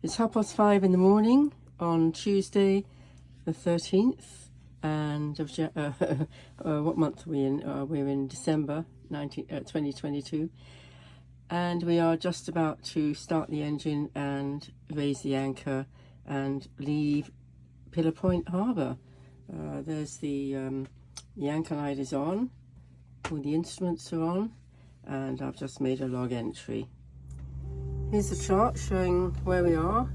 It's 5:30 in the morning on Tuesday the 13th and of what month are we in? We're in December 2022, and we are just about to start the engine and raise the anchor and leave Pillar Point Harbor. There's the anchor light is on, all the instruments are on, and I've just made a log entry. Here's a chart showing where we are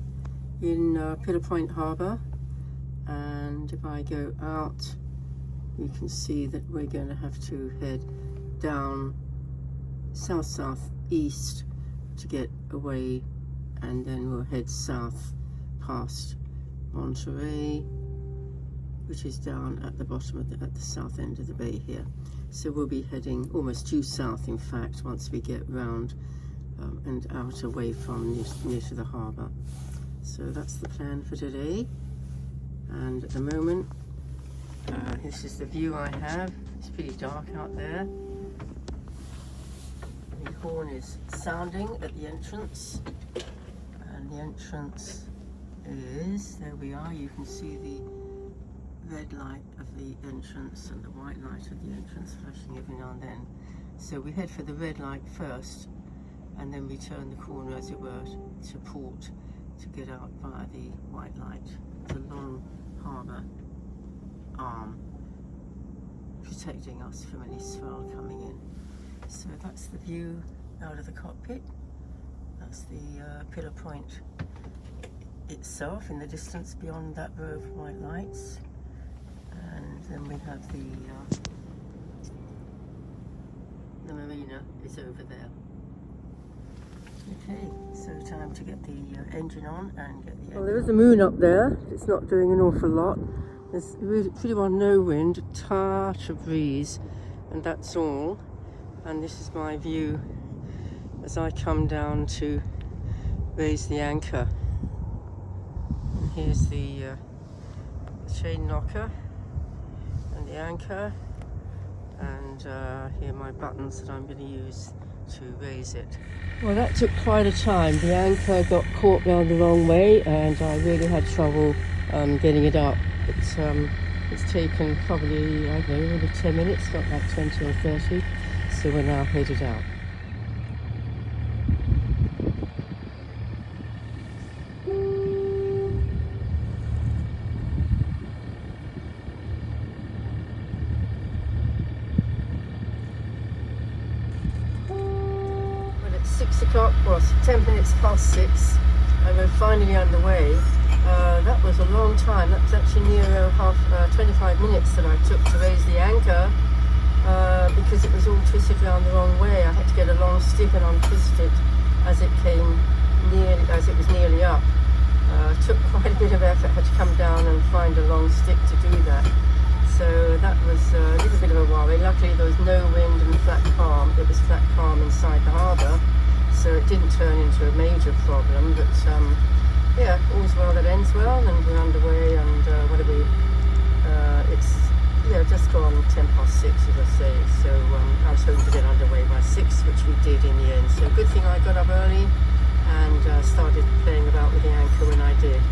in Pillar Point Harbor, and if I go out you can see that we're going to have to head down south-southeast to get away, and then we'll head south past Monterey, which is down at the bottom of at the south end of the bay here. So we'll be heading almost due south, in fact, once we get round and out away from near to the harbour. So that's the plan for today, and at the moment this is the view I have. It's pretty dark out there. The horn is sounding at the entrance, and the entrance is, there we are, you can see the red light of the entrance and the white light of the entrance flashing every now and then. So we head for the red light first, and then we turn the corner, as it were, to port to get out via the white light. It's a long harbour arm protecting us from any swell coming in. So that's the view out of the cockpit. That's the Pillar Point itself in the distance beyond that row of white lights. And then we have the marina is over there. Okay, so time to get the engine on and get the engine. Well, there is a moon up there. It's not doing an awful lot. There's really pretty well no wind, a touch of breeze, and that's all. And this is my view as I come down to raise the anchor. And here's the chain knocker and the anchor, and here are my buttons that I'm going to use to raise it. Well, that took quite a time. The anchor got caught round the wrong way, and I really had trouble getting it up. It's taken probably, I don't know, over 10 minutes, not like 20 or 30, so we're now headed out. Well, it's 6 o'clock, well, 10 minutes past 6, and we're finally underway. That was a long time. That was actually near 25 minutes that I took to raise the anchor, because it was all twisted around the wrong way. I had to get a long stick and untwist it as it was nearly up. Took quite a bit of effort. Had to come down and find a long stick to do that. So that was a little bit of a worry. Luckily there was no wind and flat calm. It was flat calm inside the harbour, so it didn't turn into a major problem. But yeah, all's well that ends well, and we're underway, and what are we? It's just gone 10 past 6, as I say, so I was hoping to get underway by 6, which we did in the end. So good thing I got up early and started playing about with the anchor when I did.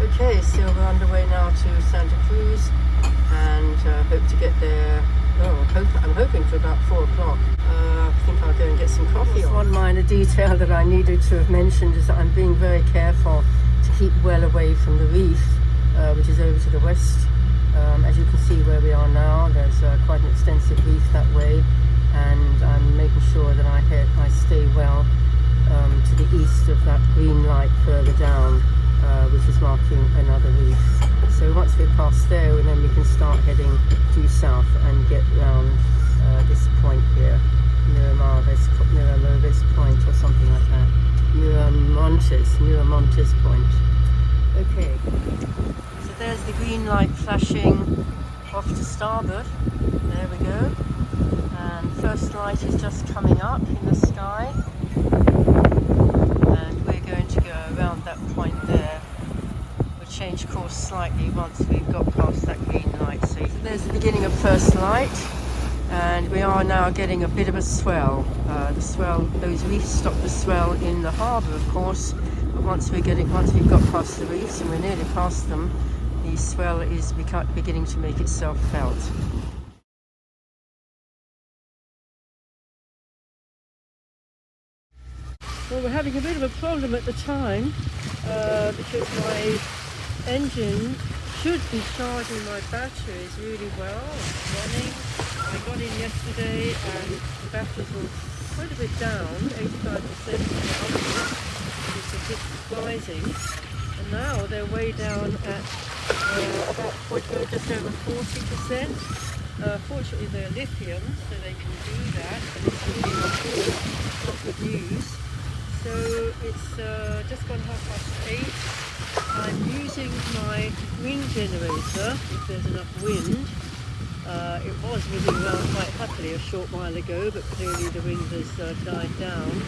Okay, so we're underway now to Santa Cruz, and hope to get there, I'm hoping for about 4 o'clock. I think I'll go and get some coffee. One minor detail that I needed to have mentioned is that I'm being very careful to keep well away from the reef, which is over to the west. As you can see where we are now, there's quite an extensive reef that way, and I'm making sure that I stay well to the east of that green light further down, which is marking another reef. So once we're past there, then we can start heading due south and get round this point here, Miramontes Point or something like that. Miramontes Point. Okay, so there's the green light flashing off to starboard. There we go. And first light is just coming up in the sky. And we're going to go around that point there. We'll change course slightly once we've got past that green light. So there's the beginning of first light. And we are now getting a bit of a swell. The swell, those reefs stop the swell in the harbour, of course, but once we've got past the reefs, and we're nearly past them, the swell is beginning to make itself felt. Well, we're having a bit of a problem at the time because my engine should be charging my batteries really well. It's running. I got in yesterday and the batteries were quite a bit down, 85% now, which is a bit surprising. And now they're way down at about just over 40%. Fortunately they're lithium, so they can do that, but it's really not good news. So it's just gone 8:30. I'm using my wind generator if there's enough wind. It was whizzing around quite happily a short while ago, but clearly the wind has died down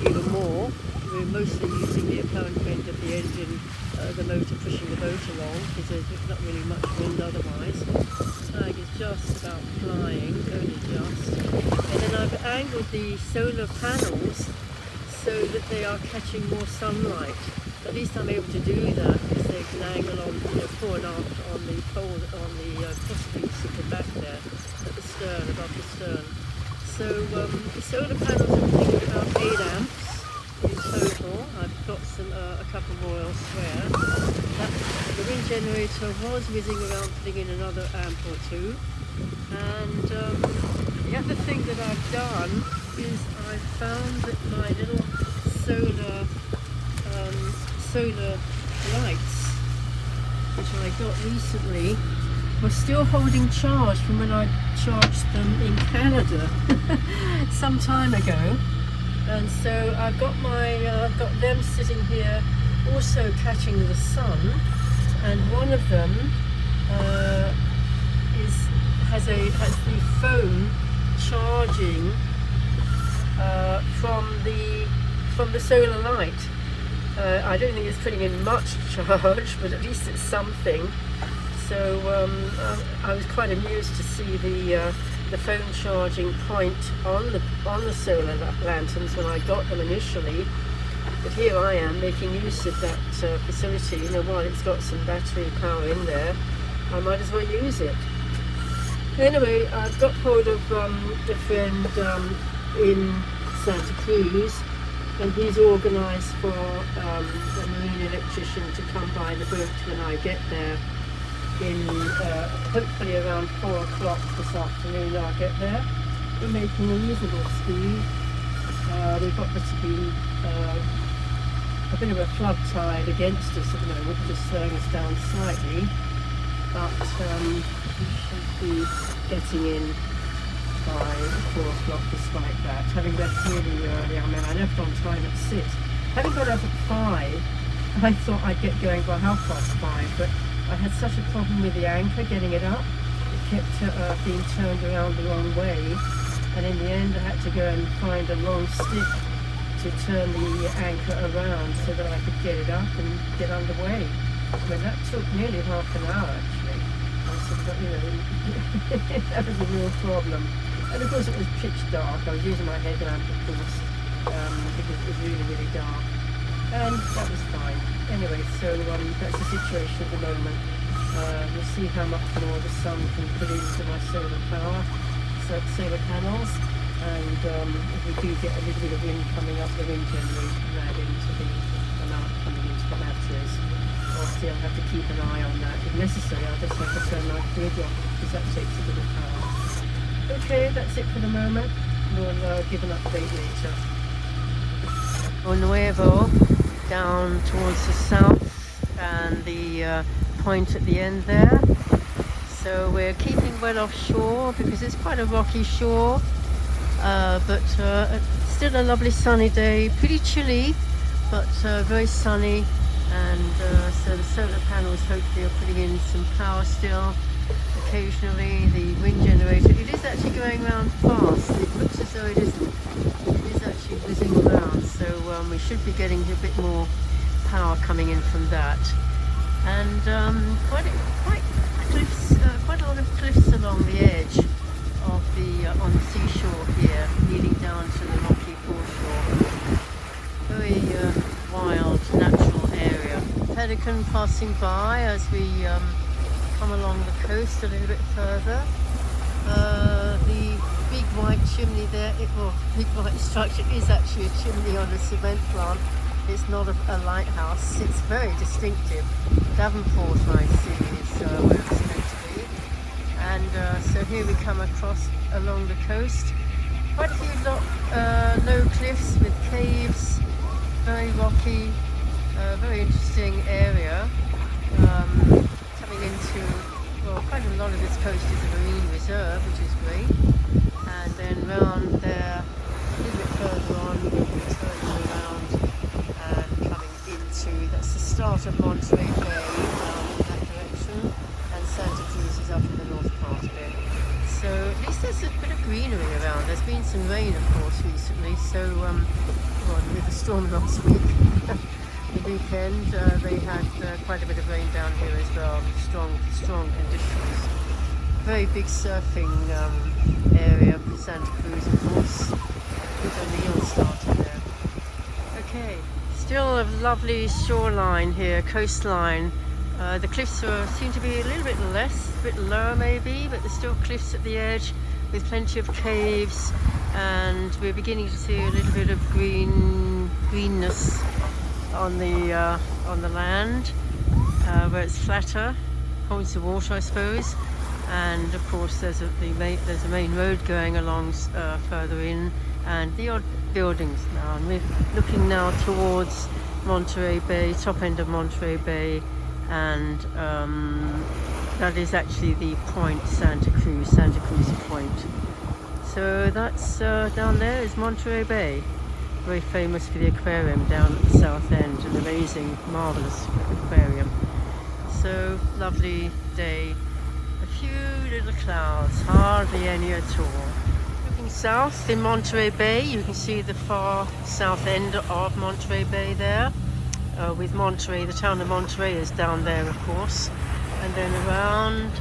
even more. We're mostly using the apparent wind of the engine, the motor pushing the boat along, because there's not really much wind otherwise. The flag is just about flying, only just. And then I've angled the solar panels so that they are catching more sunlight. At least I'm able to do that because they can angle on, fore and aft on the pole, on the crosspiece at the back there, at the stern, above the stern. So the solar panels are running about 8 amps in total. I've got a couple more elsewhere. The wind generator was whizzing around, putting in another amp or two. And the other thing that I've done is I've found that my little solar lights, which I got recently, were still holding charge from when I charged them in Canada some time ago. And so I've got them sitting here also catching the sun, and one of them has the phone charging from the solar light. I don't think it's putting in much charge, but at least it's something. So I was quite amused to see the phone charging point on the solar lanterns when I got them initially. But here I am making use of that facility. While it's got some battery power in there, I might as well use it. Anyway, I've got hold of a friend in Santa Cruz, and he's organised for a marine electrician to come by the boat when I get there. Hopefully around 4 o'clock this afternoon I'll get there. We're making a reasonable speed. We've got to be a bit of a flood tide against us at the moment, just slowing us down slightly. But we should be getting in by 4 o'clock despite that. Having left really early, I left on time at 6. Having got up at 5, I thought I'd get going by 5:30, but I had such a problem with the anchor getting it up. It kept being turned around the wrong way, and in the end I had to go and find a long stick to turn the anchor around so that I could get it up and get underway. That took nearly half an hour actually. I said, but, that was a real problem. And of course it was pitch dark. I was using my headlamp, of course, because it was really, really dark. And that was fine. Anyway, so that's the situation at the moment. We'll see how much more the sun can put into my solar panels. And if we do get a little bit of wind coming up, the wind generator can add into the amount coming into the batteries. I'll still have to keep an eye on that. If necessary, I'll just have to turn my grid off because that takes a bit of power. Okay, that's it for the moment. We'll give an update later. Nuevo, down towards the south, and the point at the end there. So we're keeping well offshore because it's quite a rocky shore, but still a lovely sunny day. Pretty chilly, but very sunny. And so the solar panels hopefully are putting in some power still. Occasionally the wind generator, it is actually going around fast. It looks as though it isn't. It is actually whizzing around, so we should be getting a bit more power coming in from that. And quite a lot of cliffs along the edge of on the seashore here, leading down to the rocky foreshore. Very wild now. pelican passing by as we come along the coast a little bit further. The big white chimney there, big white structure is actually a chimney on a cement plant. It's not a lighthouse. It's very distinctive. Davenport, I see, is where it's meant to be. And so here we come across along the coast. Quite a few low cliffs with caves, very rocky, very interesting area. Coming into, well, quite a lot of this coast is a marine reserve, which is great. And then round there, a little bit further on, we'll be turning around and coming into, that's the start of Monterey Bay down in that direction, and Santa Cruz is up in the north part of it. So at least there's a bit of greenery around. There's been some rain, of course, recently, so with the storm last week, the weekend, they had quite a bit of rain down here as well, strong conditions. Very big surfing area for Santa Cruz, of course, with O'Neill started there. Okay, still a lovely shoreline here, coastline. The cliffs seem to be a little bit less, a bit lower maybe, but there's still cliffs at the edge with plenty of caves, and we're beginning to see a little bit of greenness on the land where it's flatter, holds the water, I suppose. And of course there's a main road going along further in, and the odd buildings now. And we're looking now towards Monterey Bay, top end of Monterey Bay, and that is actually the point Santa Cruz Point. So that's down there is Monterey Bay, very famous for the aquarium down at the south end, an amazing, marvellous aquarium. So lovely day. A few little clouds, hardly any at all. Looking south in Monterey Bay, you can see the far south end of Monterey Bay there. With Monterey, the town of Monterey is down there, of course. And then around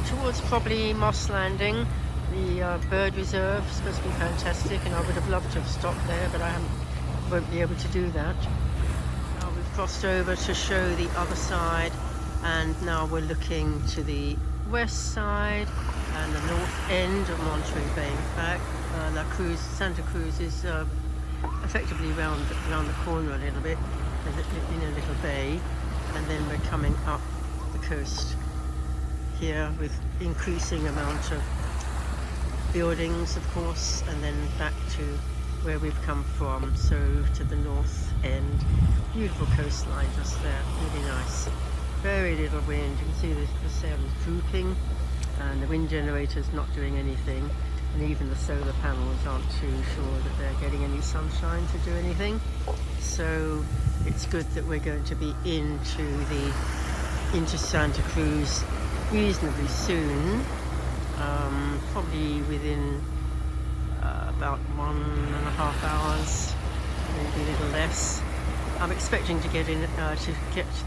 towards probably Moss Landing, the bird reserve is supposed to be fantastic, and I would have loved to have stopped there, but won't be able to do that. Now we've crossed over to show the other side, and now we're looking to the west side and the north end of Monterey Bay. In fact, Santa Cruz is effectively round the corner a little bit, in a little bay, and then we're coming up the coast here with increasing amount of buildings, of course, and then back to where we've come from, so to the north end. Beautiful coastline just there, really nice. Very little wind. You can see the sail is drooping, and the wind generator's not doing anything, and even the solar panels aren't too sure that they're getting any sunshine to do anything. So it's good that we're going to be into Santa Cruz reasonably soon, probably within about 1.5 hours, maybe a little less. I'm expecting to get to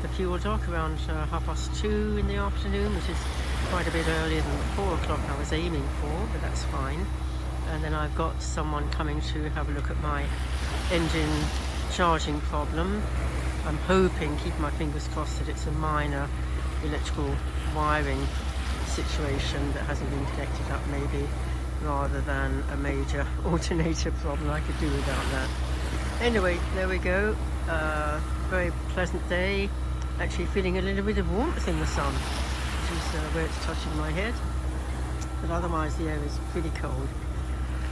the fuel dock around 2:30 in the afternoon, which is quite a bit earlier than the 4 o'clock I was aiming for, but that's fine. And then I've got someone coming to have a look at my engine charging problem. I'm hoping, keeping my fingers crossed, that it's a minor electrical wiring situation that hasn't been connected up maybe, rather than a major alternator problem. I could do without that. Anyway, there we go. Very pleasant day. Actually feeling a little bit of warmth in the sun, which is where it's touching my head. But otherwise the air is pretty cold.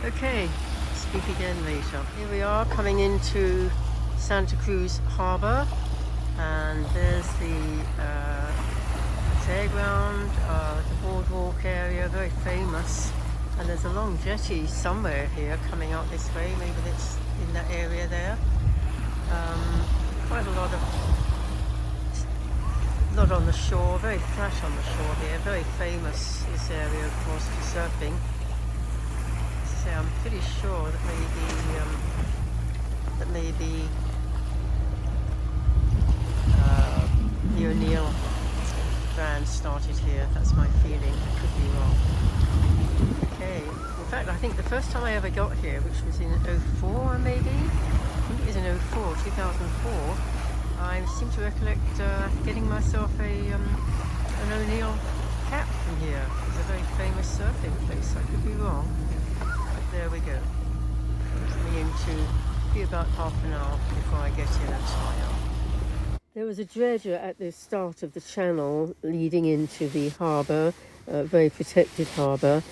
Okay, speak again later. Here we are coming into Santa Cruz Harbor, and there's the fairground, the boardwalk area, very famous. And there's a long jetty somewhere here coming out this way, maybe that's in that area there. Quite a lot on the shore, very flat on the shore here, very famous this area, of course, for surfing. So I'm pretty sure that maybe the O'Neill brand started here. That's my feeling. I could be wrong. Okay. In fact, I think the first time I ever got here, which was in 04 maybe, I think it was in 2004, I seem to recollect getting myself an O'Neill cap from here. It's a very famous surfing place. I could be wrong, but there we go. Coming in to be about half an hour before I get in and tie up. There was a dredger at the start of the channel leading into the harbour, a very protected harbour,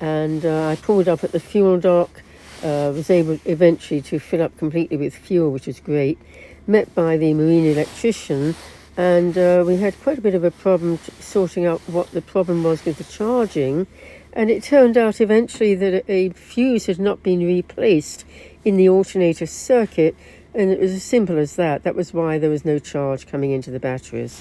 and I pulled up at the fuel dock, was able eventually to fill up completely with fuel, which was great, met by the marine electrician, and we had quite a bit of a problem sorting out what the problem was with the charging, and it turned out eventually that a fuse had not been replaced in the alternator circuit, and it was as simple as that. That was why there was no charge coming into the batteries.